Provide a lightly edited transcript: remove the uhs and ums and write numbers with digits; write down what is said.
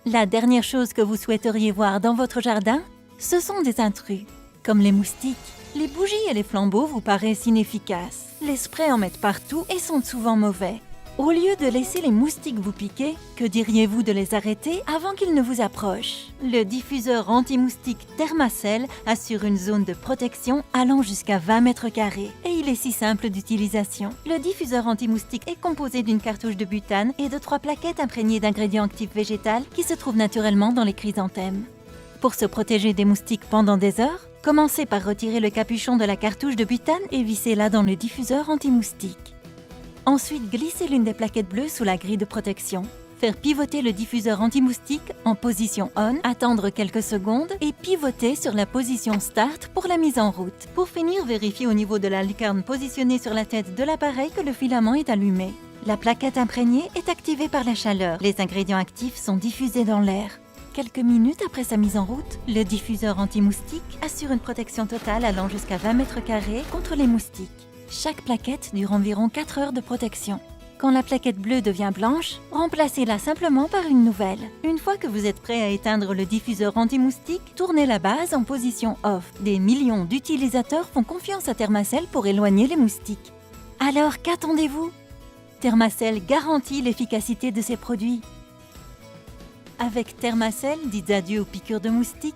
La dernière chose que vous souhaiteriez voir dans votre jardin, ce sont des intrus, comme les moustiques. Les bougies et les flambeaux vous paraissent inefficaces. Les sprays en mettent partout et sont souvent mauvais. Au lieu de laisser les moustiques vous piquer, que diriez-vous de les arrêter avant qu'ils ne vous approchent? Le diffuseur anti-moustique Thermacell assure une zone de protection allant jusqu'à 20 mètres carrés et il est si simple d'utilisation. Le diffuseur anti-moustique est composé d'une cartouche de butane et de 3 plaquettes imprégnées d'ingrédients actifs végétaux qui se trouvent naturellement dans les chrysanthèmes. Pour se protéger des moustiques pendant des heures, commencez par retirer le capuchon de la cartouche de butane et vissez-la dans le diffuseur anti-moustique. Ensuite, glissez l'une des plaquettes bleues sous la grille de protection. Faire pivoter le diffuseur anti-moustique en position on, attendre quelques secondes et pivoter sur la position start pour la mise en route. Pour finir, vérifiez au niveau de la lucarne positionnée sur la tête de l'appareil que le filament est allumé. La plaquette imprégnée est activée par la chaleur. Les ingrédients actifs sont diffusés dans l'air. Quelques minutes après sa mise en route, le diffuseur anti-moustique assure une protection totale allant jusqu'à 20 mètres carrés contre les moustiques. Chaque plaquette dure environ 4 heures de protection. Quand la plaquette bleue devient blanche, remplacez-la simplement par une nouvelle. Une fois que vous êtes prêt à éteindre le diffuseur anti-moustique, tournez la base en position off. Des millions d'utilisateurs font confiance à Thermacell pour éloigner les moustiques. Alors qu'attendez-vous? Thermacell garantit l'efficacité de ses produits. Avec Thermacell, dites adieu aux piqûres de moustiques